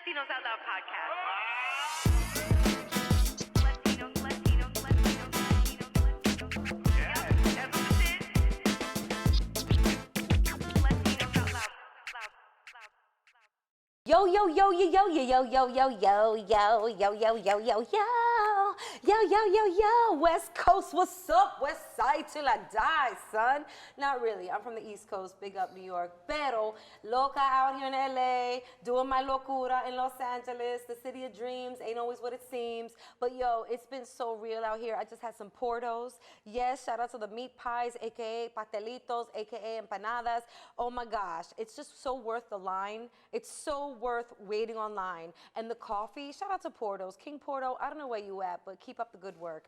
Latinos Out Loud podcast. Latinos. Yeah, that's what this is. Latinos Out Loud. Yo, yo, yo, yo, yo, yo, yo, yo, yo, yo, yo, yo, yo, yo, yo, West Coast, what's up? West Side till I die, son. Not really, I'm from the East Coast, big up New York. Pero, loca out here in LA, doing my locura in Los Angeles, the city of dreams, ain't always what it seems. But yo, it's been so real out here. I just had some portos. Yes, shout out to the meat pies, AKA pastelitos, AKA empanadas. Oh my gosh, it's just so worth the line. It's so worth waiting online. And the coffee, shout out to Porto's. King Porto, I don't know where you at, but keep up the good work.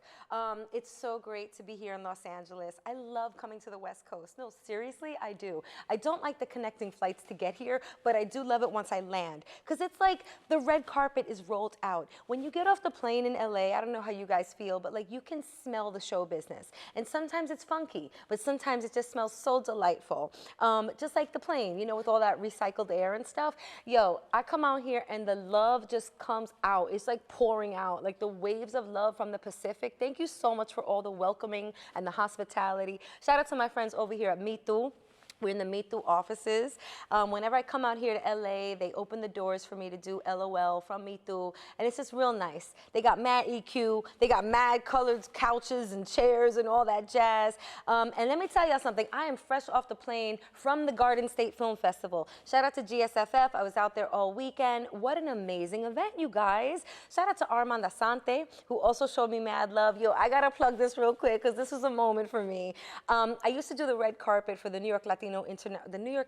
It's so great to be here in Los Angeles. I love coming to the West Coast. No, seriously, I do. I don't like the connecting flights to get here, but I do love it once I land. Because it's like the red carpet is rolled out. When you get off the plane in LA, I don't know how you guys feel, but like you can smell the show business. And sometimes it's funky, but sometimes it just smells so delightful. Just like the plane, you know, with all that recycled air and stuff. Yo, I come out here and the love just comes out. It's like pouring out, like the waves of love from the Pacific. Thank you so much for all the welcoming and the hospitality. Shout out to my friends over here at Me Too. We're in the Me Too offices. Whenever I come out here to LA, they open the doors for me to do LOL from Me Too, and it's just real nice. They got mad EQ, they got mad colored couches and chairs and all that jazz. And let me tell y'all something, I am fresh off the plane from the Garden State Film Festival. Shout out to GSFF, I was out there all weekend. What an amazing event, you guys. Shout out to Armand Asante, who also showed me mad love. Yo, I gotta plug this real quick, because this was a moment for me. I used to do the red carpet for the New York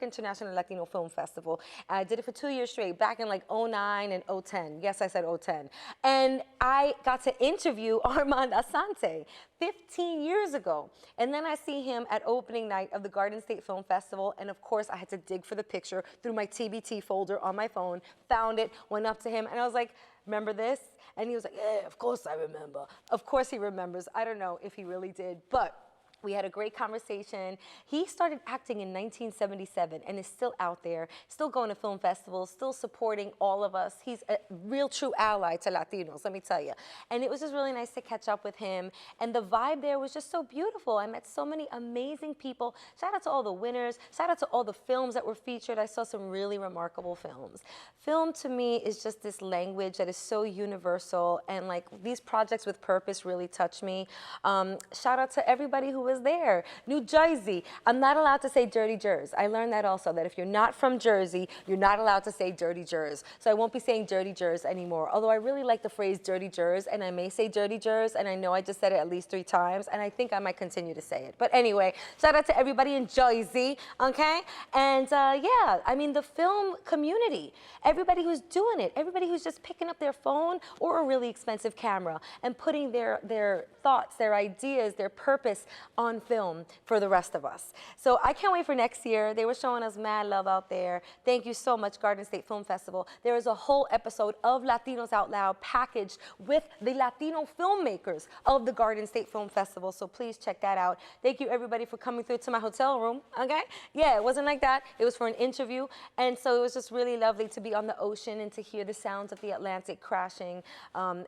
International Latino Film Festival. I did it for 2 years straight, back in like 09 and 010. Yes, I said 010. And I got to interview Armand Asante 15 years ago. And then I see him at opening night of the Garden State Film Festival. And of course, I had to dig for the picture through my TBT folder on my phone, found it, went up to him, and I was like, remember this? And he was like, yeah, of course I remember. Of course he remembers. I don't know if he really did, but we had a great conversation. He started acting in 1977 and is still out there, still going to film festivals, still supporting all of us. He's a real true ally to Latinos, let me tell you. And it was just really nice to catch up with him. And the vibe there was just so beautiful. I met so many amazing people. Shout out to all the winners. Shout out to all the films that were featured. I saw some really remarkable films. Film to me is just this language that is so universal, and like these projects with purpose really touch me. Shout out to everybody who was there. New Jersey, I'm not allowed to say dirty Jers. I learned that also, that if you're not from Jersey, you're not allowed to say dirty Jers. So I won't be saying dirty Jers anymore, although I really like the phrase dirty Jers, and I may say dirty Jers, and I know I just said it at least 3 times, and I think I might continue to say it. But anyway, shout out to everybody in Jersey, okay? And yeah, I mean, the film community, everybody who's doing it, everybody who's just picking up their phone or a really expensive camera and putting their thoughts, their ideas, their purpose on film for the rest of us. So I can't wait for next year. They were showing us mad love out there. Thank you so much, Garden State Film Festival. There is a whole episode of Latinos Out Loud packaged with the Latino filmmakers of the Garden State Film Festival. So please check that out. Thank you everybody for coming through to my hotel room, okay? Yeah, it wasn't like that. It was for an interview. And so it was just really lovely to be on the ocean and to hear the sounds of the Atlantic crashing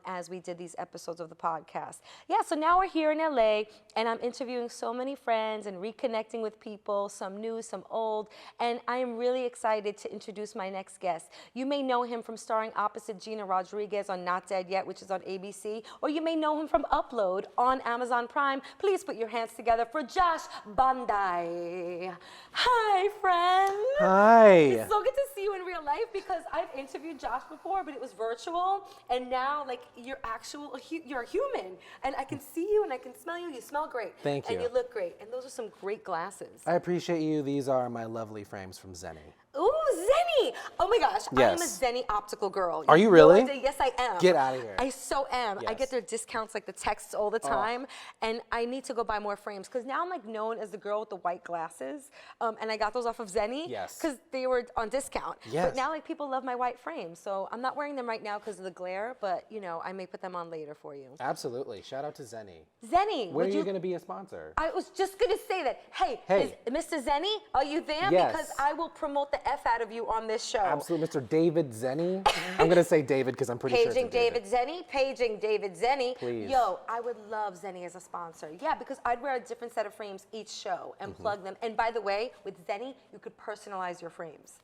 as we did these episodes of the podcast. Yeah, so now we're here in LA and I'm interviewing so many friends and reconnecting with people, some new, some old, and I am really excited to introduce my next guest. You may know him from starring opposite Gina Rodriguez on Not Dead Yet, which is on ABC, or you may know him from Upload on Amazon Prime. Please put your hands together for Josh Banday. Hi, friend. Hi. It's so good to see you in real life, because I've interviewed Josh before, but it was virtual, and now like you're a human, and I can see you and I can smell you. You smell great. Thank you. And you look great. And those are some great glasses. I appreciate you. These are my lovely frames from Zenny. Ooh, Zenny! Oh my gosh, Yes. I'm a Zenny optical girl. Are you know really? I do? Yes, I am. Get out of here. I so am. I Yes. get their discounts, like the texts all the time, and I need to go buy more frames, because now I'm like known as the girl with the white glasses, and I got those off of Zenny. Yes. Because they were on discount. Yes. But now like people love my white frames, so I'm not wearing them right now because of the glare, but you know, I may put them on later for you. Absolutely. Shout out to Zenny. Zenny, When are would you going to be a sponsor? I was just gonna say that. Hey, Hey. Mr. Zenny, are you there? Yes. Because I will promote the the F out of you on this show. Absolutely, Mr. David Zenny. I'm gonna say David because I'm pretty sure it's a Paging David Zenny, paging David Zenny. Please. Yo, I would love Zenny as a sponsor. Yeah, because I'd wear a different set of frames each show and plug them. And by the way, with Zenny, you could personalize your frames.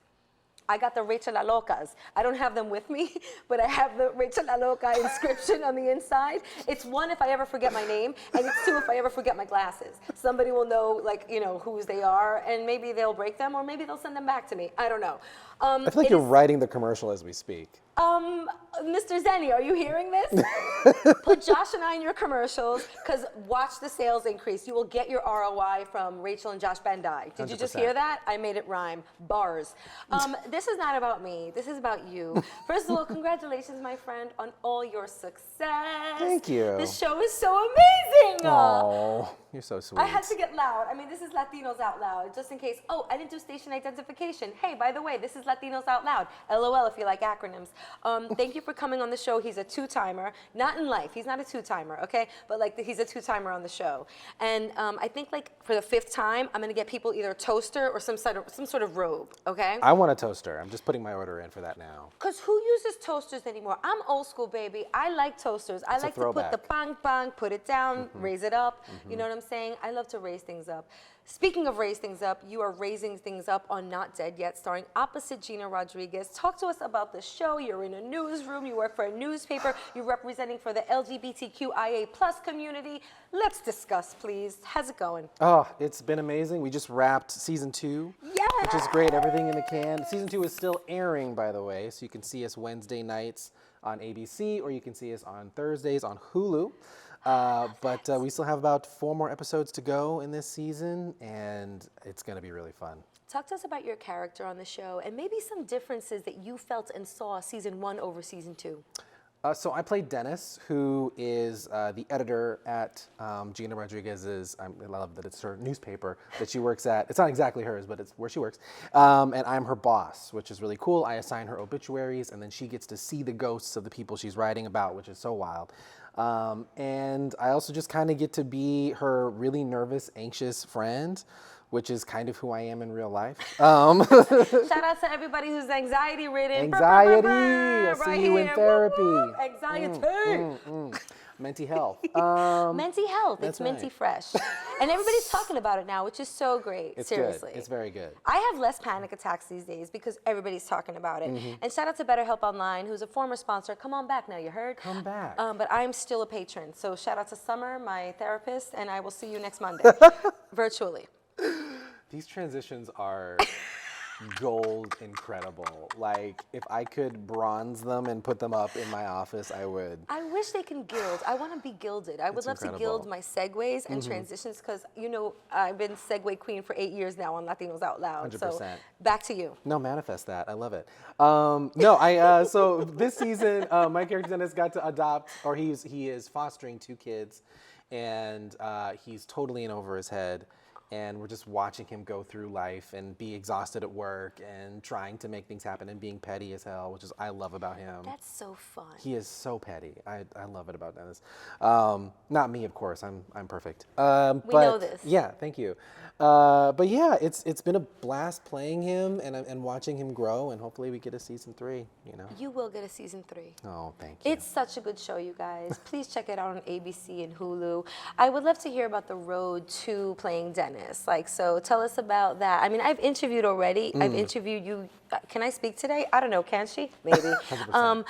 I got the Rachel La Locas. I don't have them with me, but I have the Rachel La Loca inscription on the inside. It's 1 if I ever forget my name, and it's 2 if I ever forget my glasses. Somebody will know, like, you know, whose they are, and maybe they'll break them, or maybe they'll send them back to me. I don't know. I feel like you're writing the commercial as we speak. Mr. Zenny, are you hearing this? Put Josh and I in your commercials, because watch the sales increase. You will get your ROI from Rachel and Josh Banday. Did you just 100%. hear that? I made it rhyme. Bars. This is not about me. This is about you. First of all, congratulations, my friend, on all your success. Thank you. This show is so amazing. Oh, you're so sweet. I had to get loud. I mean, this is Latinos Out Loud, just in case. Oh, I didn't do station identification. Hey, by the way, this is Latinos Out Loud. LOL if you like acronyms. Thank you for coming on the show. He's a 2-timer. Not in life. He's not a 2-timer, okay? But like he's a 2-timer on the show. And I think like for the 5th time, I'm gonna get people either a toaster or some sort of robe, okay? I want a toaster. I'm just putting my order in for that now. Because who uses toasters anymore? I'm old school, baby. I like toasters. I like to put the bang bang, put it down, raise it up. You know what I'm saying? I love to raise things up. Speaking of raise things up, you are raising things up on Not Dead Yet, starring opposite Gina Rodriguez. Talk to us about the show. You're in a newsroom. You work for a newspaper. You're representing for the LGBTQIA+ community. Let's discuss, please. How's it going? Oh, it's been amazing. We just wrapped season 2, which is great. Everything in the can. Season 2 is still airing, by the way, so you can see us Wednesday nights on ABC, or you can see us on Thursdays on Hulu. But we still have about 4 more episodes to go in this season, and it's going to be really fun. Talk to us about your character on the show and maybe some differences that you felt and saw season 1 over season 2. So I played Dennis, who is the editor at Gina Rodriguez's, I love that it's her newspaper that she works at. It's not exactly hers, but it's where she works. And I'm her boss, which is really cool. I assign her obituaries, and then she gets to see the ghosts of the people she's writing about, which is so wild. And I also just kind of get to be her really nervous, anxious friend, which is kind of who I am in real life. Shout out to everybody who's anxiety-ridden. Anxiety, I see you in therapy. Woo, woo. Anxiety. Mental health. Mental health. It's minty fresh. And everybody's talking about it now, which is so great. It's seriously. Good. It's very good. I have less panic attacks these days because everybody's talking about it. And shout out to BetterHelp Online, who's a former sponsor. Come on back now, you heard? Come back. But I'm still a patron. So shout out to Summer, my therapist, and I will see you next Monday, virtually. These transitions are gold incredible. Like, if I could bronze them and put them up in my office, I would. I wish they can gild. I want to be gilded. I would love to gild my segues and transitions because, you know, I've been segue queen for 8 years now on Latinos Out Loud. 100%. So back to you. No, manifest that. I love it. So this season, my character Dennis got to adopt, or he is fostering 2 kids, and he's totally in over his head. And we're just watching him go through life and be exhausted at work and trying to make things happen and being petty as hell, which is I love about him. That's so fun. He is so petty. I love it about Dennis. Not me, of course. I'm perfect. We know this. Yeah, thank you. But yeah, it's been a blast playing him and watching him grow, and hopefully we get a season 3. You know. You will get a season 3. Oh, thank you. It's such a good show, you guys. Please check it out on ABC and Hulu. I would love to hear about the road to playing Dennis. Like, so tell us about that. I mean, I've interviewed already. I've interviewed you. Can I speak today? I don't know. Can she? Maybe. 100%.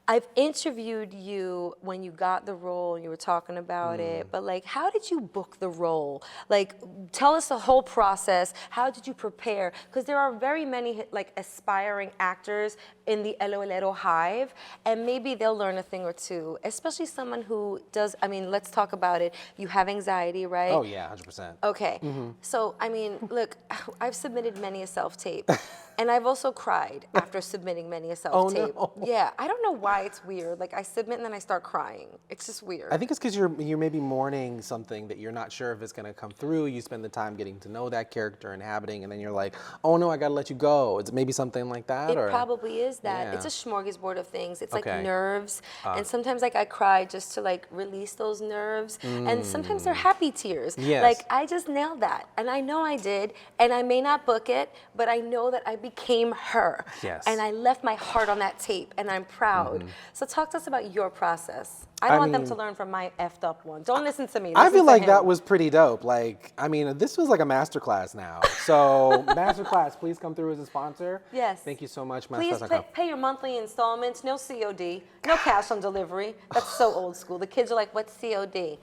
I've interviewed you when you got the role and you were talking about it, but like, how did you book the role? Like, tell us the whole process. How did you prepare? Because there are very many like aspiring actors in the LOLero hive, and maybe they'll learn a thing or two, especially someone who does, I mean, let's talk about it. You have anxiety, right? Oh yeah, 100%. Okay, so I mean, look, I've submitted many a self-tape, and I've also cried after submitting many a self-tape. Oh, no. Yeah, I don't know why it's weird. Like I submit and then I start crying. It's just weird. I think it's because you're maybe mourning something that you're not sure if it's gonna come through. You spend the time getting to know that character, inhabiting, and then you're like, oh no, I gotta let you go. It's maybe something like that. It probably is that. Yeah. It's a smorgasbord of things. It's like Okay. nerves, and sometimes like I cry just to like release those nerves, and sometimes they're happy tears. Yes. Like I just nailed that, and I know I did, and I may not book it, but I know that I became her. Yes. And I left my heart on that tape, and I'm proud. So talk to us about your process. I don't want them to learn from my effed up one. Don't listen to me. I Listen feel to like him. that was pretty dope. Like, I mean, this was like a masterclass now. So, masterclass, please come through as a sponsor. Yes. Thank you so much, Please masterclass.com. pay your monthly installments, no COD, no cash on delivery. That's so old school. The kids are like, what's COD?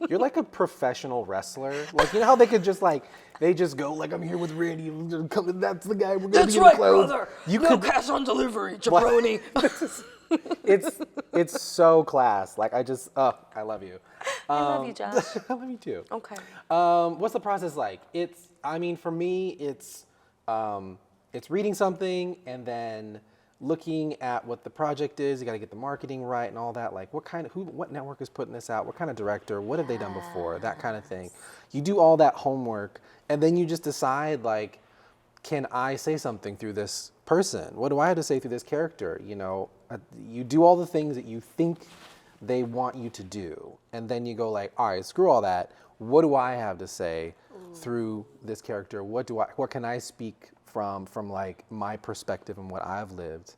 You're like a professional wrestler. Like, you know how they could just like, they just go like, I'm here with Randy. That's the guy we're going to be in the clothes. You no could, cash on delivery, jabroni. it's so class. Like, I just, I love you. I love you, Josh. I love you too. Okay. What's the process like? I mean, for me, it's reading something and then looking at what the project is. You got to get the marketing right and all that. Like, what network is putting this out? What kind of director? What have they done before? That kind of thing. You do all that homework, and then you just decide, like, can I say something through this person? What do I have to say through this character? You know, you do all the things that you think they want you to do, and then you go like, all right, screw all that. What do I have to say through this character? What can I speak from like my perspective and what I've lived?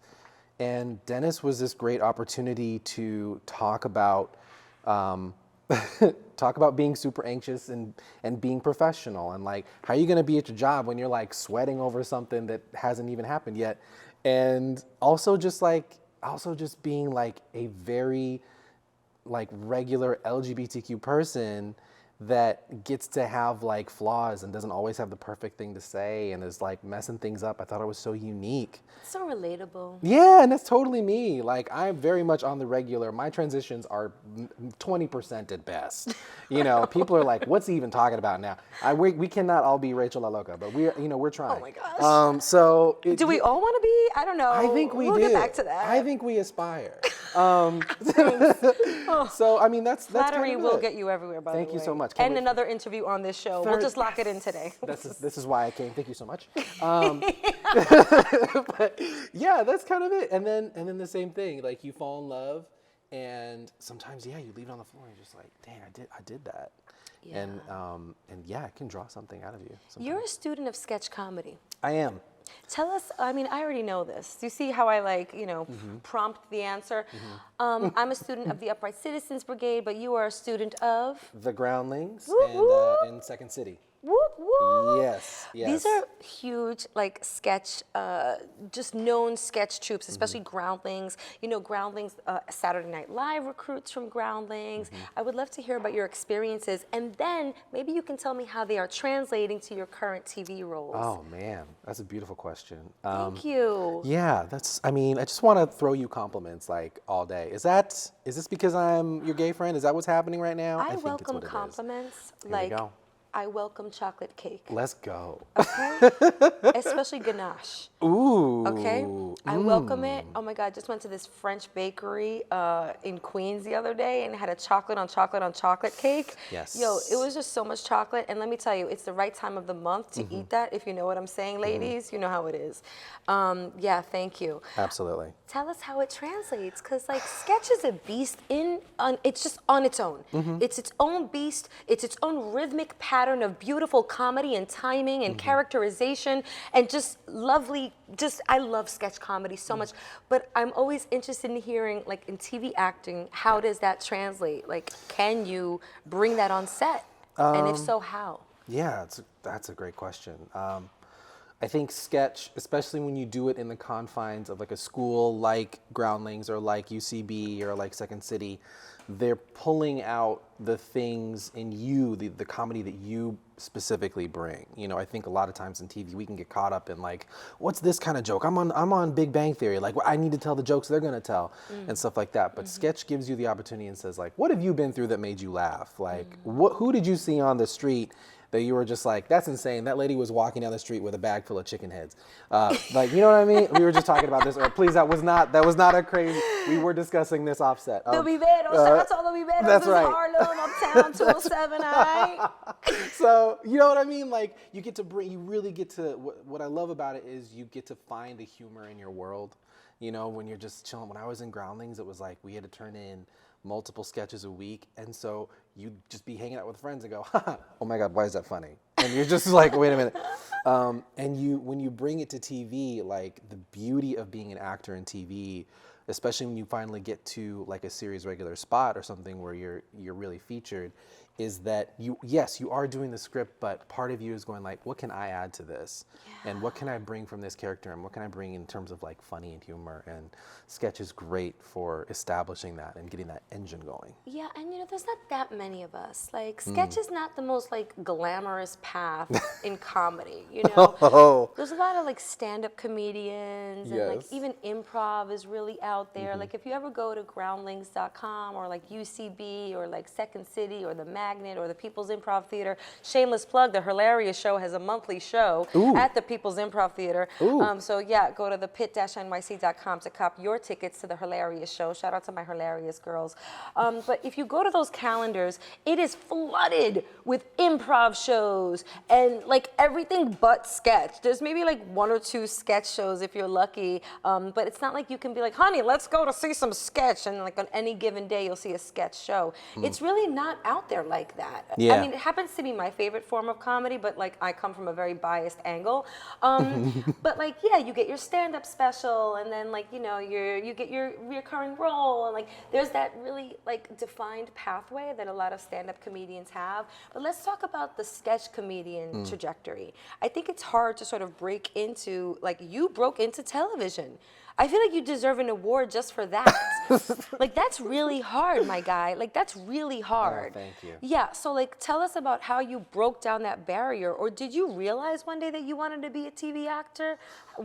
And Dennis was this great opportunity to talk about being super anxious and being professional, and like, how are you gonna be at your job when you're like sweating over something that hasn't even happened yet? And also just being like a very like regular LGBTQ person that gets to have like flaws and doesn't always have the perfect thing to say and is like messing things up. I thought it was so unique. So relatable. Yeah, and that's totally me. Like, I'm very much on the regular. My transitions are 20% at best. You know, people are like, what's he even talking about now? We cannot all be Rachel La Loca, but we're trying. Oh my gosh. Do we all want to be? I don't know. I think we'll get back to that. I think we aspire. So I mean, that's Flattery kind of will it. get you everywhere. By Thank the you way. so much. Can't And wait. another interview on this show. We'll just lock it in today. This is why I came. Thank you so much. But yeah, that's kind of it. And then the same thing. Like, you fall in love, and sometimes you leave it on the floor and you're just like, dang, I did that. Yeah. And yeah, it can draw something out of you. Sometimes. You're a student of sketch comedy. I am. Tell us, I mean, I already know this. Do you see how I prompt the answer? I'm a student of the Upright Citizens Brigade, but you are a student of? The Groundlings Whoop, whoop. and in Second City. Whoop, whoop. Yes. These are huge, like, sketch, just known sketch troops, especially Groundlings. You know, Groundlings, Saturday Night Live recruits from Groundlings. I would love to hear about your experiences, and then maybe you can tell me how they are translating to your current TV roles. Oh man, that's a beautiful question. Thank you. Yeah, I just want to throw you compliments like all day. Is this because I'm your gay friend? Is that what's happening right now? I think welcome it's what compliments. Here we go. I welcome chocolate cake. Let's go. Okay? Especially ganache. Ooh. Okay? I welcome it. Oh my God, just went to this French bakery in Queens the other day and had a chocolate on chocolate on chocolate cake. Yes. Yo, it was just so much chocolate. And let me tell you, it's the right time of the month to eat that, if you know what I'm saying, ladies. You know how it is. Yeah, thank you. Absolutely. Tell us how it translates, because like sketch is a beast it's just on its own. It's its own beast. It's its own rhythmic pattern of beautiful comedy and timing and characterization and just lovely. I love sketch comedy so much, but I'm always interested in hearing, like, in TV acting, how does that translate? Like, can you bring that on set? And if so, how? Yeah, that's a great question. I think sketch, especially when you do it in the confines of like a school like Groundlings or like UCB or like Second City, they're pulling out the things in you, the comedy that you specifically bring. You know, I think a lot of times in TV we can get caught up in like, what's this kind of joke? I'm on Big Bang Theory. Like, I need to tell the jokes they're gonna tell and stuff like that. But sketch gives you the opportunity and says like, what have you been through that made you laugh? Like, who did you see on the street that you were just like, that's insane. That lady was walking down the street with a bag full of chicken heads. Like, you know what I mean? We were just talking about this. Or please, that was not a crazy. We were discussing this offset. The Viveros, shout out to all the Viveros. That's right. Harlem, Uptown, 207, all right? So, you know what I mean? Like, you really get to, what I love about it is you get to find the humor in your world. You know, when you're just chilling. When I was in Groundlings, it was like we had to turn in multiple sketches a week, and so you'd just be hanging out with friends and go, oh my God, why is that funny? and you're just like, wait a minute. And when you bring it to TV, like the beauty of being an actor in TV, especially when you finally get to like a series regular spot or something where you're really featured, is that you are doing the script, but part of you is going like, what can I add to this? Yeah. And what can I bring from this character? And what can I bring in terms of like funny and humor? And sketch is great for establishing that and getting that engine going. Yeah, and there's not that many of us. Like, sketch is not the most like glamorous path in comedy, Oh. There's a lot of like stand-up comedians and like Yes. even improv is really out there. Like if you ever go to groundlings.com or like UCB or like Second City or the Magnet or the People's Improv Theater, shameless plug, the Hilarious Show has a monthly show Ooh. at the People's Improv Theater. Ooh. So yeah, go to the pit-nyc.com to cop your tickets to the Hilarious Show. Shout out to my Hilarious girls. But if you go to those calendars, it is flooded with improv shows and like everything but sketch. There's maybe like 1 or 2 sketch shows if you're lucky, but it's not like you can be like, honey, let's go to see some sketch, and like on any given day you'll see a sketch show. It's really not out there like that. Yeah. I mean, it happens to be my favorite form of comedy, but like I come from a very biased angle. But like, yeah, you get your stand-up special, and then like, you get your recurring role, and like there's that really like defined pathway that a lot of stand-up comedians have. But let's talk about the sketch comedian trajectory. I think it's hard to sort of break into, like, you broke into television. I feel like you deserve an award just for that. Like, that's really hard, my guy. Like, that's really hard. Oh, thank you. Yeah, so like, tell us about how you broke down that barrier, or did you realize one day that you wanted to be a TV actor?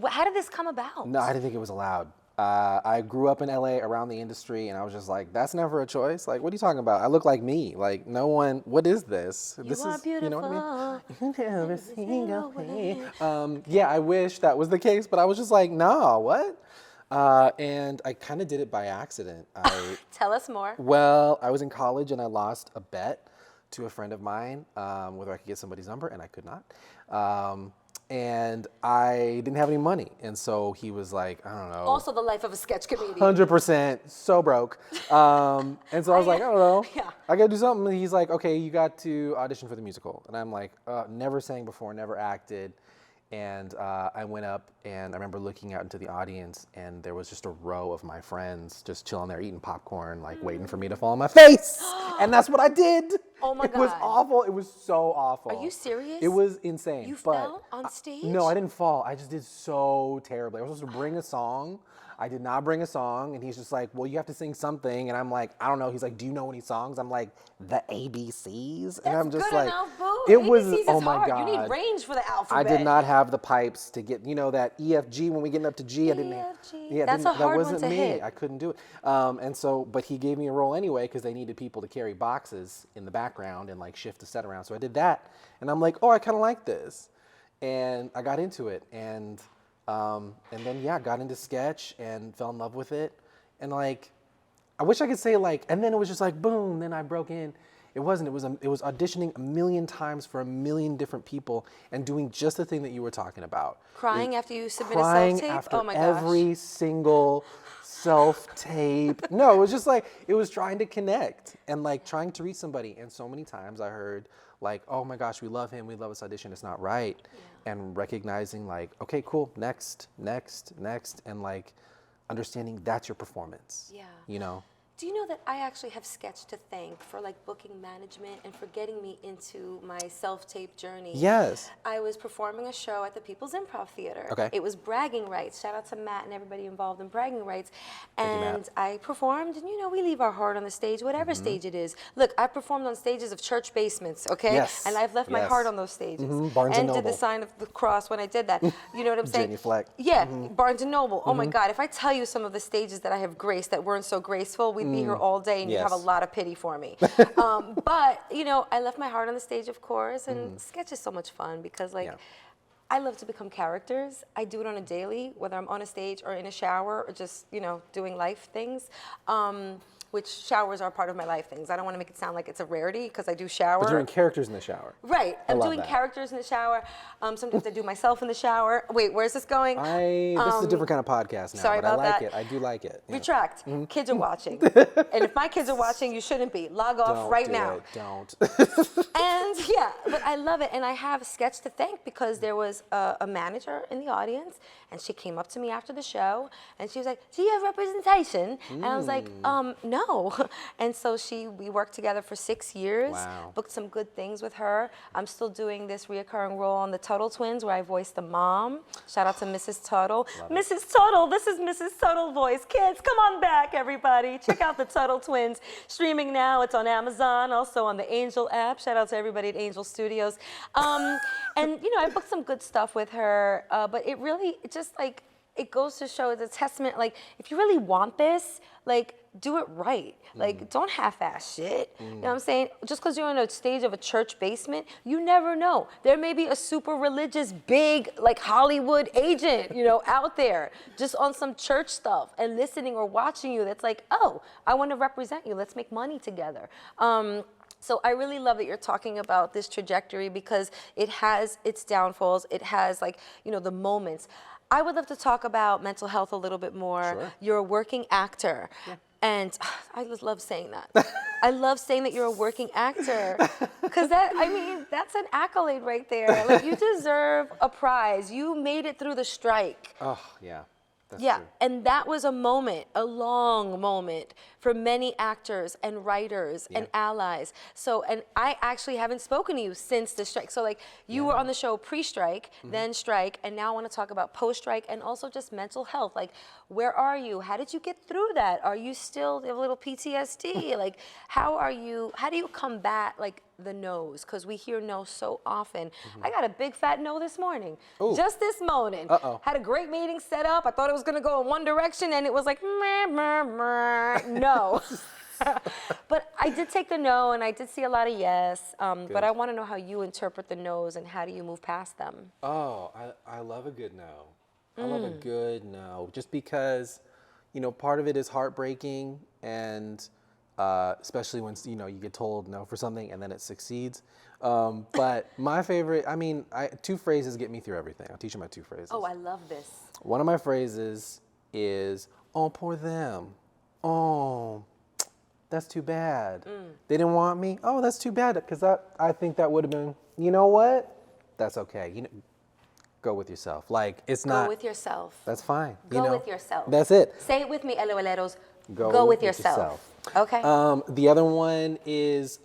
How did this come about? No, I didn't think it was allowed. I grew up in LA around the industry, and I was just like, that's never a choice. Like, what are you talking about? I look like me. Like, no one, what is this? You are beautiful. You know what I mean? Every single way. Yeah, I wish that was the case, but I was just like, no, what? And I kind of did it by accident. Tell us more. Well, I was in college and I lost a bet to a friend of mine whether I could get somebody's number, and I could not. And I didn't have any money, and so he was like, I don't know. Also the life of a sketch comedian. 100%, so broke. And so I was like, I don't know. Yeah. I gotta do something. And he's like, okay, you got to audition for the musical. And I'm like, never sang before, never acted. And I went up, and I remember looking out into the audience, and there was just a row of my friends just chilling there eating popcorn, like waiting for me to fall on my face. And that's what I did. Oh my It was God. awful. It was so awful. Are you serious? It was insane. You but fell on stage? No, I didn't fall. I just did so terribly. I was supposed to bring a song. I did not bring a song, and he's just like, well, you have to sing something. And I'm like, I don't know. He's like, do you know any songs? I'm like, the ABCs? And I'm just good like, enough, boo. it was, ABCs is oh my hard. God. You need range for the I alphabet. did not have the pipes to get, that EFG when we getting up to G. I didn't. EFG. Yeah, That's a hard that one wasn't to me. hit. I couldn't do it. And so, but he gave me a role anyway because they needed people to carry boxes in the background and like shift the set around. So I did that, and I'm like, oh, I kind of like this, and I got into it, and then yeah, got into sketch and fell in love with it, and like, I wish I could say like, and then it was just like boom, then I broke in. It wasn't. It was auditioning a million times for a million different people and doing just the thing that you were talking about. Crying after you submit a Crying self-tape? after Oh my gosh. every single self-tape. No, it was just like, it was trying to connect and like trying to reach somebody. And so many times I heard like, oh my gosh, we love him, we love his audition, it's not right. Yeah. And recognizing like, okay, cool, next, and like understanding that's your performance. Yeah. Do you know that I actually have Sketch to thank for like booking management and for getting me into my self-tape journey? Yes. I was performing a show at the People's Improv Theater. Okay. It was Bragging Rights. Shout out to Matt and everybody involved in Bragging Rights. Thank you, And Matt. I performed, and we leave our heart on the stage, whatever stage it is. Look, I performed on stages of church basements, okay? Yes. And I've left my Yes. heart on those stages. Barnes and did the Noble. sign of the cross when I did that. You know what I'm saying? Genuflect. Yeah, Barnes and Noble. Oh my God, if I tell you some of the stages that I have graced that weren't so graceful, we'd be here all day and you'd have a Yes. lot of pity for me. But, I left my heart on the stage, of course, and sketch is so much fun because, like, Yeah. I love to become characters. I do it on a daily, whether I'm on a stage or in a shower or just, doing life things. which showers are part of my life things. I don't want to make it sound like it's a rarity because I do shower. But you're doing characters in the shower. Right. I'm love doing that. characters in the shower. Sometimes I do myself in the shower. Wait, where's this going? This is a different kind of podcast now, sorry but I about like that. it. I do like it. Yeah. Retract. Kids are watching. And if my kids are watching, you shouldn't be. Log off Don't right do now. it. Don't. And yeah, but I love it. And I have a sketch to thank because there was a manager in the audience and she came up to me after the show and she was like, do you have representation? And I was like, no. And so we worked together for 6 years, Wow. booked some good things with her. I'm still doing this reoccurring role on the Tuttle Twins where I voice the mom. Shout out to Mrs. Tuttle. Mrs. Tuttle, this is Mrs. Tuttle voice. Kids, come on back, everybody. Check out the Tuttle Twins. Streaming now. It's on Amazon, also on the Angel app. Shout out to everybody at Angel Studios. And, you know, I booked some good stuff with her, but it really, it goes to show, it's a testament, like, if you really want this, like, do it right. Like, don't half-ass shit. You know what I'm saying? Just because you're on a stage of a church basement, you never know. There may be a super religious, big, like, Hollywood agent, you know, out there, just on some church stuff and listening or watching you that's like, oh, I want to represent you. Let's make money together. So I really love that you're talking about this trajectory because it has its downfalls. It has, like, you know, the moments. I would love to talk about mental health a little bit more. Sure. You're a working actor. Yeah. And I just love saying that. I love saying that you're a working actor because that's an accolade right there. Like, you deserve a prize. You made it through the strike. Oh, yeah. That's Yeah, true. and that was a moment, a long moment for many actors and writers and allies. So, and I actually haven't spoken to you since the strike. So, like, you were on the show pre-strike, then strike, and now I want to talk about post-strike and also just mental health. Like, where are you? How did you get through that? Are you still a little PTSD? Like, how do you combat, like, the no's? Because we hear no so often. I got a big fat no this morning. Ooh. Just this morning. Uh-oh. Had a great meeting set up. I thought it was going to go in one direction, and it was like, meh, meh, meh. No. But I did take the no, and I did see a lot of yes. But I want to know how you interpret the no's, and how do you move past them? Oh, I love a good no. I love a good no. Just because, you know, part of it is heartbreaking, and especially when, you know, you get told no for something and then it succeeds. But my favorite, two phrases get me through everything. I'll teach you my two phrases. Oh, I love this. One of my phrases is, oh, poor them. Oh, that's too bad. They didn't want me. Oh, that's too bad. Because I think that would have been, you know what? That's okay. You know, go with yourself. Like, it's not. Go with yourself. That's fine. Go you know? with yourself. That's it. Say it with me, LOLeros. Go with yourself. Okay. The other one is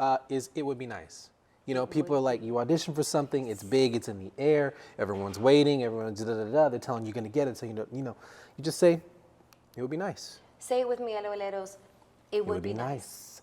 it would be nice. You know, people are like, you audition for something, it's big, it's in the air, everyone's waiting, everyone's da-da-da-da, they're telling you you're going to get it, so you just say, it would be nice. Say it with me, LOLeros. It would be nice.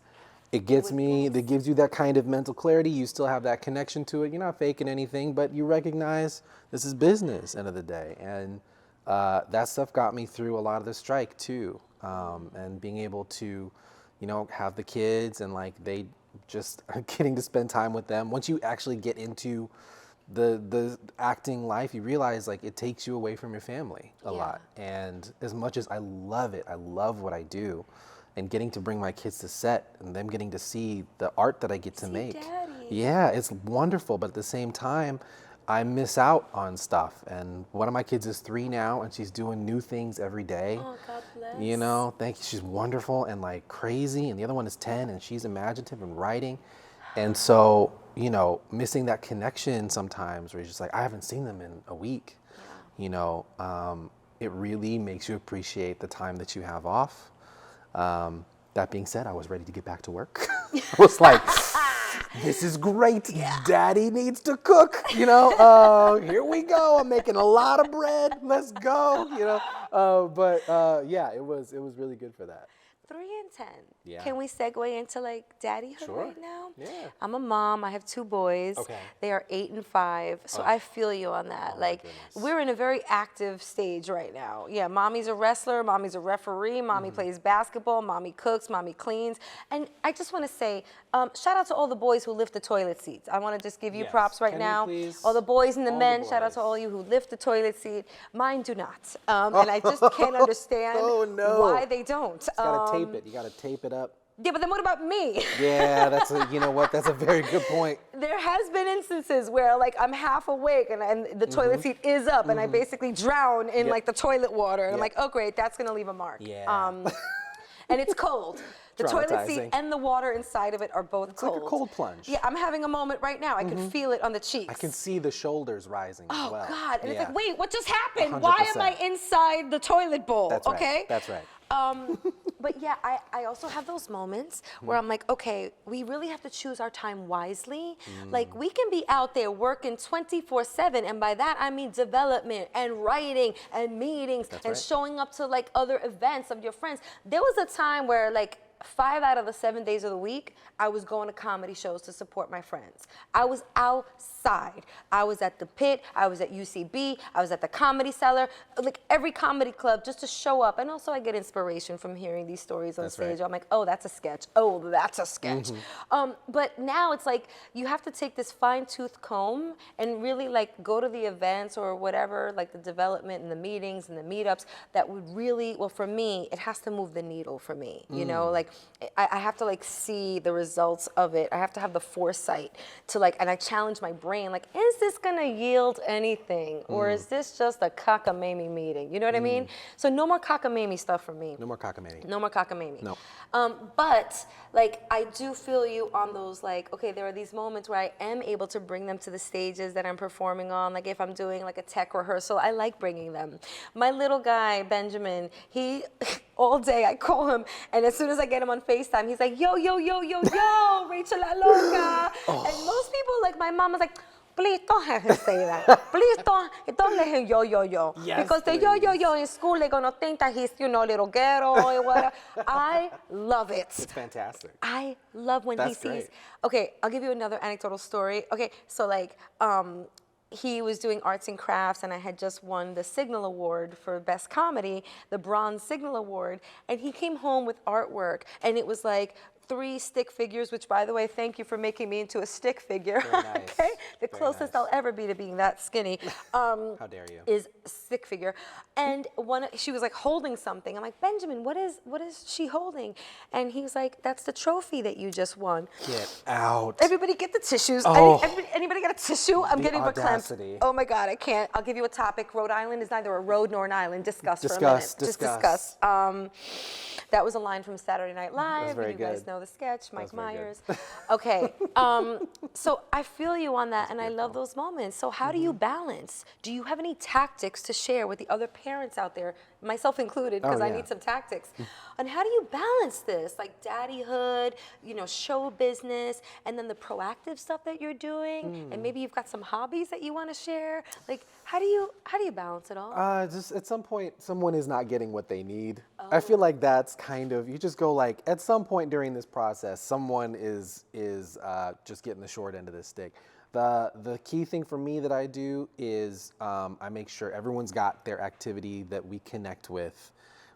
It gives you that kind of mental clarity. You still have that connection to it. You're not faking anything, but you recognize this is business, end of the day. And that stuff got me through a lot of the strike too. And being able to, you know, have the kids and like they just getting to spend time with them. Once you actually get into the acting life, you realize like it takes you away from your family a lot. And as much as I love it, I love what I do, and getting to bring my kids to set and them getting to see the art that I get to make. Daddy. Yeah, it's wonderful, but at the same time, I miss out on stuff. And one of my kids is 3 now, and she's doing new things every day. Oh, God bless. You know, thank you. She's wonderful and like crazy. And the other one is 10, and she's imaginative and writing. And so, you know, missing that connection sometimes where you're just like, I haven't seen them in a week. Yeah. You know, it really makes you appreciate the time that you have off. That being said, I was ready to get back to work. I was like, this is great. Yeah. Daddy needs to cook. You know, here we go. I'm making a lot of bread. Let's go. You know, but yeah, it was really good for that. 3 and 10. Yeah. Can we segue into like daddyhood Sure. right now? Yeah. I'm a mom. I have 2 boys. Okay. They are 8 and 5. So I feel you on that. Oh, my like goodness. we're in a very active stage right now. Yeah, mommy's a wrestler, mommy's a referee, mommy plays basketball, mommy cooks, mommy cleans. And I just want to say, shout out to all the boys who lift the toilet seats. I want to just give you Yes. props right Can you now. please? All the boys and the All the men, shout out boys. to all you who lift the toilet seat. Mine do not. And I just can't understand Oh, no. why they don't. Gotta tape it. You got to tape it up. Yeah, but then what about me? Yeah, you know what? That's a very good point. There has been instances where like I'm half awake and the toilet seat is up and I basically drown in like the toilet water and I'm like, oh great, that's gonna leave a mark. Yeah. And it's cold. The toilet seat Traumatizing. and the water inside of it are both It's cold. like a cold plunge. Yeah, I'm having a moment right now. I can feel it on the cheeks. I can see the shoulders rising as well. Oh God! And Yeah. it's like, wait, what just happened? Why am I 100%. inside the toilet bowl? That's right. Okay. That's right. But yeah, I also have those moments where I'm like, okay, we really have to choose our time wisely. Like we can be out there working 24/7, and by that I mean development and writing and meetings and right. showing up to like other events of your friends. There was a time where like 5 out of the 7 days of the week, I was going to comedy shows to support my friends. I was outside. I was at the Pit. I was at UCB. I was at the Comedy Cellar. Like every comedy club just to show up. And also I get inspiration from hearing these stories on That's stage. right. I'm like, oh, that's a sketch. Oh, that's a sketch. But now it's like you have to take this fine-tooth comb and really like go to the events or whatever, like the development and the meetings and the meetups that would really, well, for me, it has to move the needle for me. You know, like I have to like see the results of it. I have to have the foresight to like, and I challenge my brain, like, is this gonna yield anything? Or is this just a cockamamie meeting? You know what I mean? So no more cockamamie stuff for me. No more cockamamie. No more cockamamie. No. But like I do feel you on those like, okay, there are these moments where I am able to bring them to the stages that I'm performing on. Like if I'm doing like a tech rehearsal, I like bringing them. My little guy, Benjamin, he, all day I call him and as soon as I get him on FaceTime, he's like, yo, yo, yo, yo, yo, Rachel La Loca. And most people, like my mom was like, please don't have him say that. Please don't let him yo. Yes, because the yo in school, they're gonna think that he's, you know, little ghetto or whatever. I love it. It's fantastic. I love when That's he sees. great. Okay, I'll give you another anecdotal story. Okay, so like, he was doing arts and crafts, and I had just won the Signal Award for Best Comedy, the Bronze Signal Award, and he came home with artwork, and it was like 3 stick figures, which by the way, thank you for making me into a stick figure. Very nice. Okay, the Very closest nice. I'll ever be to being that skinny. How dare you? Is stick figure, and she was like holding something. I'm like, Benjamin, what is she holding? And he was like, that's the trophy that you just won. Get out. Everybody get the tissues. Oh. Anybody got a tissue? I'm The getting audacity. verklempt. Oh my God, I can't. I'll give you a topic. Rhode Island is neither a road nor an island. Discuss for a minute. Discuss, Just discuss. discuss. That was a line from Saturday Night Live. very You guys good. know the sketch, Mike very good. Myers. Okay, so I feel you on that, and I love those moments. So how do you balance? Do you have any tactics to share with the other parents out there, myself included, because I yeah. need some tactics, on how do you balance this, like daddyhood, you know, show business, and then the proactive stuff that you're doing, and maybe you've got some hobbies that you want to share. Like, how do you balance it all? Just at some point, someone is not getting what they need. I feel like that's kind of, you just go like, at some point during this process, someone is just getting the short end of this stick. The key thing for me that I do is I make sure everyone's got their activity that we connect with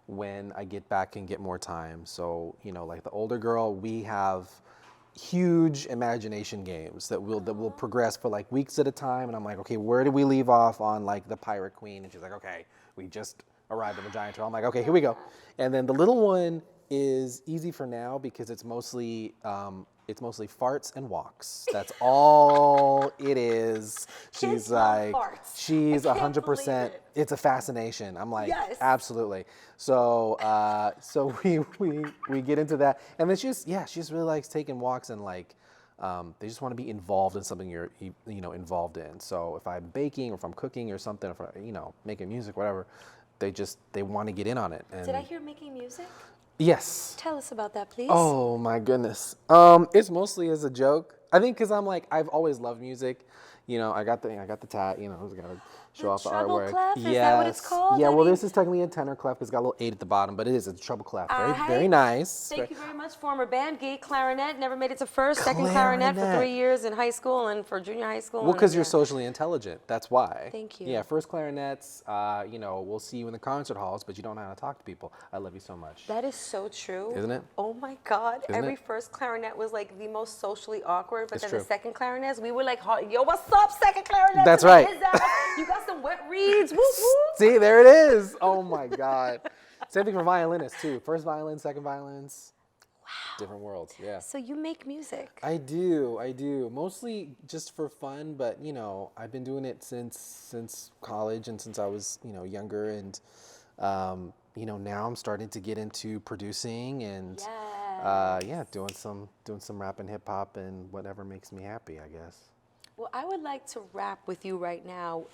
when I get back and get more time. So, you know, like the older girl, we have huge imagination games that will progress for like weeks at a time. And I'm like, okay, where did we leave off on like the Pirate Queen? And she's like, okay, we just arrived at the giant turtle. I'm like, okay, here we go. And then the little one is easy for now because it's mostly farts and walks. That's all it is. Kids She's love like, farts. she's I can't 100%. believe it. It's a fascination. I'm like, Yes. absolutely. So we get into that, and then she just really likes taking walks and like. They just want to be involved in something you're involved in. So if I'm baking or if I'm cooking or something, if I'm making music, whatever, they want to get in on it. And Did I hear making music? yes. Tell us about that, please. Oh my goodness. It's mostly as a joke. I think because I'm like I've always loved music. You know, I got the tat. You know, I gotta show off the treble artwork. clef? Is that what it's called? Yeah. I Well, mean- this is technically a tenor clef. It's got a little 8 at the bottom, but it is a treble clef. Very, Hi. very nice. Thank you very much, former band geek, clarinet. Never made it to first, second clarinet for Clarinet. 3 years in high school and for junior high school. Well, and, because you're yeah. socially intelligent. That's why. Thank you. Yeah, first clarinets, we'll see you in the concert halls, but you don't know how to talk to people. I love you so much. That is so true. Isn't it? Oh my God. Isn't Every it? first clarinet was like the most socially awkward, but It's then true. the second clarinets, we were like, yo, what's up, second clarinet? That's To the right. his ass. You got got some wet reeds. Whoop, whoop. See, there it is. Oh my God. Same thing for violinists too. First violin, second violins. Wow. Different worlds, yeah. So you make music. I do. Mostly just for fun, but you know, I've been doing it since college and since I was, you know, younger, and you know, now I'm starting to get into producing and yeah, doing some rap and hip hop and whatever makes me happy, I guess. Well, I would like to rap with you right now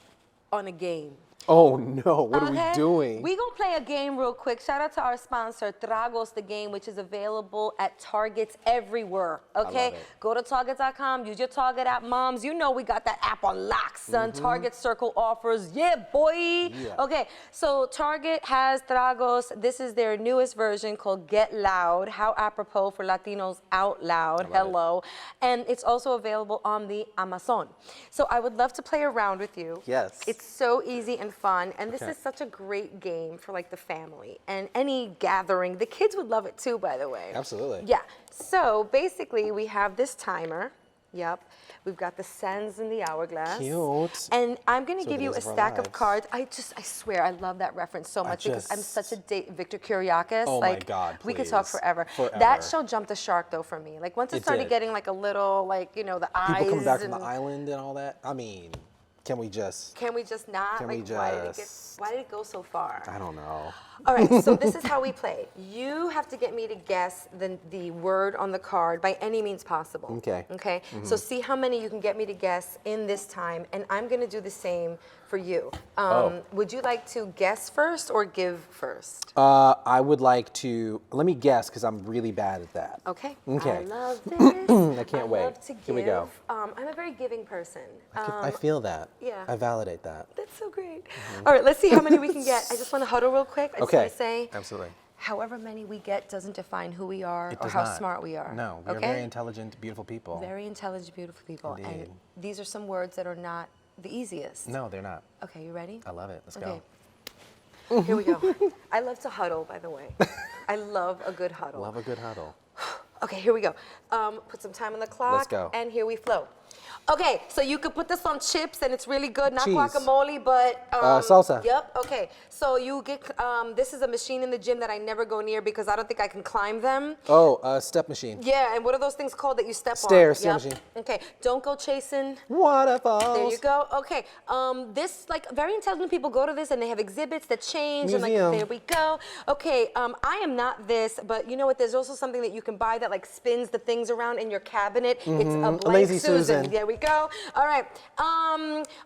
on a game. Oh no, what are we Okay? doing? We gonna play a game real quick. Shout out to our sponsor, Tragos the Game, which is available at Targets everywhere. Okay, love it. go to Target.com. Use your Target app, moms. You know we got that app on lock, son. Target Circle offers, yeah, boy. Yeah. Okay, so Target has Tragos. This is their newest version called Get Loud. How apropos for Latinos Out Loud. Hello, and it's also available on the Amazon. So I would love to play around with you. Yes. It's so easy and fun, and this Okay. is such a great game for like the family and any gathering. The kids would love it too, by the way. Absolutely. Yeah. So basically, we have this timer. Yep. We've got the sands in the hourglass. Cute. And I'm gonna So give the you a days of our stack of lives. cards. I swear, I love that reference so much because I'm such a Victor Kiriakis. Oh my like, God, we could talk please. forever. Forever. That show jumped the shark though for me. Like once it It started did. getting like a little like, you know, the eyes. People coming back from and the island and all that. I mean, can we just? Can we just not? Can we like, just- why did it go so far? I don't know. All right, so this is how we play. You have to get me to guess the word on the card by any means possible. Okay. Okay, so see how many you can get me to guess in this time, and I'm gonna do the same for you. Would you like to guess first or give first? I would like to, let me guess, because I'm really bad at that. Okay. Okay. I love this. I can't wait. Love to give. Here we go. I'm a very giving person. I feel that. yeah. I validate that. That's so great. All right, let's see how many we can get. I just want to huddle real quick. I just Okay. want to say, Absolutely. however many we get doesn't define who we are It or does how not. smart we are. No, we're okay? very intelligent, beautiful people. Very intelligent, beautiful people. And Indeed. these are some words that are not the easiest. No, they're not. Okay, you ready? I love it. Let's Okay. go. Here we go. I love to huddle, by the way. I love a good huddle. Love a good huddle. Okay, here we go. Put some time on the clock. Let's go. And here we flow. Okay, so you could put this on chips and it's really good. Not Cheese. guacamole, but Salsa. Yep. Okay. So you get this is a machine in the gym that I never go near because I don't think I can climb them. Oh, step machine. Yeah, and what are those things called that you step Stairs, on? stair Yep. machine. Okay. Don't go chasing. Waterfalls. There you go. Okay. This like very intelligent people go to this and they have exhibits that change and Museum. like there we go. Okay. I am not this, but you know what? There's also something that you can buy that like spins the things around in your cabinet. It's a blank Lazy Susan. There we go. All right.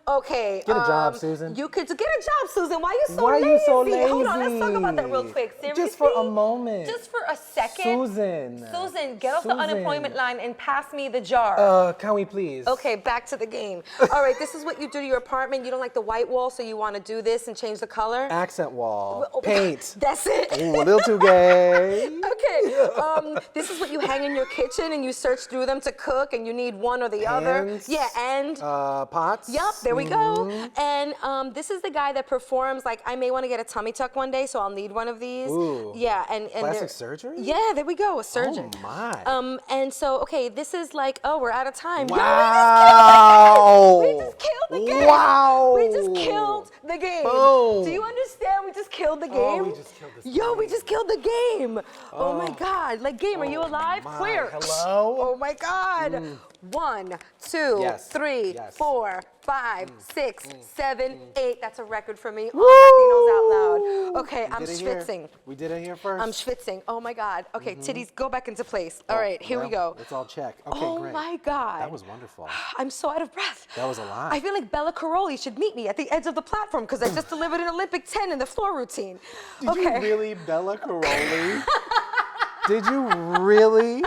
Okay. Get a job, Susan. You could get a job, Susan. Why are you so Why are lazy? you so Hold on. Let's talk about that real lazy? quick. Seriously. Just for a moment. Just for a second. Susan. Susan, get off the Susan. unemployment line and pass me the jar. Can we please? Okay, back to the game. All right, this is what you do to your apartment. You don't like the white wall, so you want to do this and change the color. Accent wall. Oh, Paint. That's it. Ooh, a little too gay. Okay. This is what you hang in your kitchen and you search through them to cook, and you need one or the other. Pans. Yeah, and. Pots. Yep, there we go. Mm-hmm. And this is the guy that performs, like, I may want to get a tummy tuck one day, so I'll need one of these. Ooh. Yeah, and Plastic they're- surgery? Yeah, there we go, a surgeon. Oh my. And so, okay, this is like, oh, we're out of time. Yo, Wow. we just killed the game. Wow. We just killed the game. Boom. Do you understand? We just killed the game. Oh, we just killed this Yo, we game. just killed the game. Oh, my God. Like, game, are you alive? my. Clear. Hello? Oh my God. 1, 2, Yes. 3, Yes. 4, 5, 6, 7, 8. That's a record for me. Woo. Latinos Out Loud. Okay, I'm Did it here. schwitzing. We did it here first. I'm schwitzing. Oh my God. Okay, titties, go back into place. All right, here we Well, go. Let's all check. Okay, Oh great. my God. That was wonderful. I'm so out of breath. That was a lot. I feel like Bella Caroli should meet me at the edge of the platform because I just delivered an Olympic 10 in the floor routine. Did okay. you really Bella Caroli? Did you really?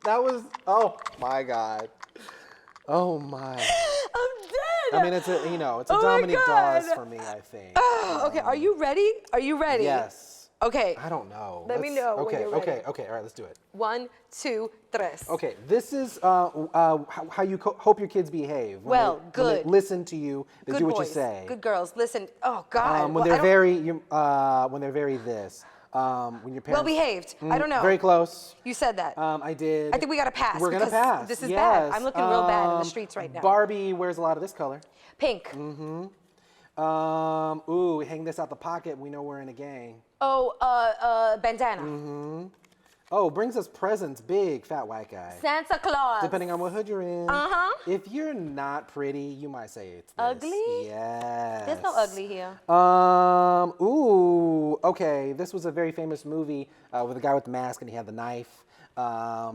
That was, oh my God. Oh my. I'm dead. I mean, it's a, you know, it's a Oh my Dominique God. Dawes for me, I think. Okay, are you ready? Are you ready? Yes. Okay. I don't know. Let me know when Okay, you're ready. okay. All right, let's do it. 1, 2, 3. Okay, this is how you hope your kids behave. When Well, when good. they listen to you, they Good do what boys. you say. Good girls. Listen. Oh God. When Well, I they're don't- when they're very this. When your parents. well behaved. I don't know. Very close. You said that. I did. I think we got to pass. We're gonna because pass. This is yes. bad. I'm looking real bad in the streets right now. Barbie wears a lot of this color. Pink. Ooh, hang this out the pocket. We know we're in a gang. Oh, bandana. Oh, brings us presents. Big fat white guy. Santa Claus. Depending on what hood you're in. Uh-huh. If you're not pretty, you might say it's this. Ugly? Yes. There's no ugly here. Ooh. Okay. This was a very famous movie with a guy with the mask and he had the knife.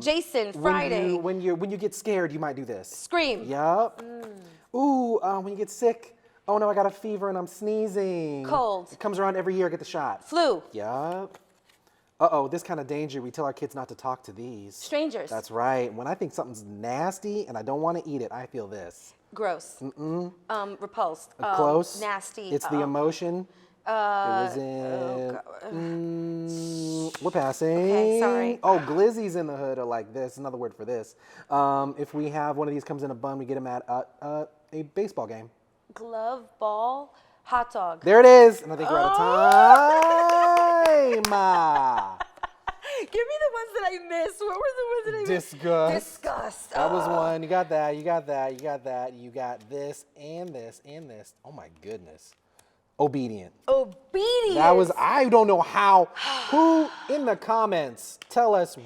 Jason, Friday. When you get scared, you might do this. Scream. Yup. Ooh. When you get sick. Oh no, I got a fever and I'm sneezing. Cold. It comes around every year. I get the shot. Flu. Yup. Uh-oh, this kind of danger, we tell our kids not to talk to these. Strangers. That's right. When I think something's nasty and I don't want to eat it, I feel this. Gross. Repulsed. Close. Nasty. It's the emotion. It was in. We're passing. Okay, sorry. Oh, glizzies in the hood are like this. Another word for this. If we have one of these comes in a bun, we get them at a baseball game. Glove, ball, hot dog. There it is. And I think we're out of time. Give me the ones that I missed. What were the ones that I missed? Disgust. Disgust. That was one. You got that. You got that. You got that. You got this and this and this. Oh my goodness. Obedient. Obedience. That was. I don't know how. Who in the comments tell us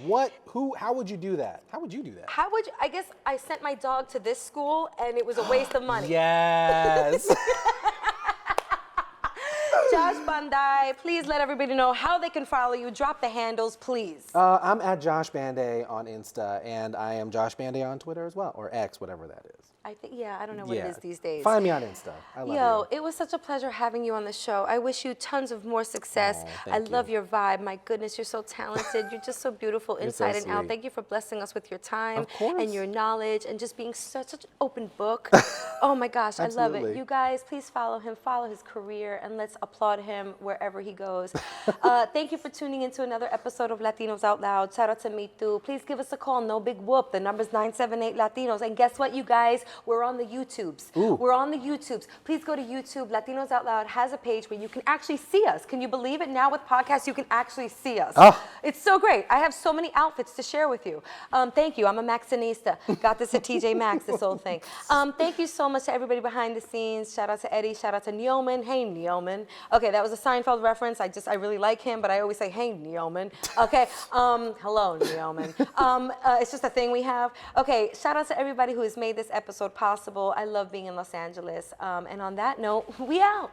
how would you do that? How would you do that? How would you, I guess I sent my dog to this school and it was a waste of money. Yes. Josh Banday, please let everybody know how they can follow you. Drop the handles, please. I'm at Josh Banday on Insta, and I am Josh Banday on Twitter as well, or X, whatever that is. I think, I don't know what it is these days. Find me on Insta. I love you. It was such a pleasure having you on the show. I wish you tons of more success. Oh, I thank love you. your vibe. My goodness, you're so talented. You're just so beautiful You're so inside and out. sweet. Thank you for blessing us with your time Of course. and your knowledge and just being such an open book. Oh my gosh, I love it. Absolutely. You guys, please follow him, follow his career, and let's applaud him wherever he goes. Thank you for tuning into another episode of Latinos Out Loud. Shout out to Me Too. Please give us a call. No big whoop. The number's 978 Latinos. And guess what, you guys? We're on the YouTubes. Ooh. We're on the YouTubes. Please go to YouTube. Latinos Out Loud has a page where you can actually see us. Can you believe it? Now with podcasts, you can actually see us. Oh. It's so great. I have so many outfits to share with you. Thank you. I'm a Maxinista. Got this at TJ Maxx, this whole thing. Thank you so much to everybody behind the scenes. Shout out to Eddie. Shout out to Neoman. Hey, Neoman. Okay, that was a Seinfeld reference. I really like him, but I always say, hey, Neoman. Okay, hello, Neoman. It's just a thing we have. Okay, shout out to everybody who has made this episode possible. I love being in Los Angeles. And on that note, we out.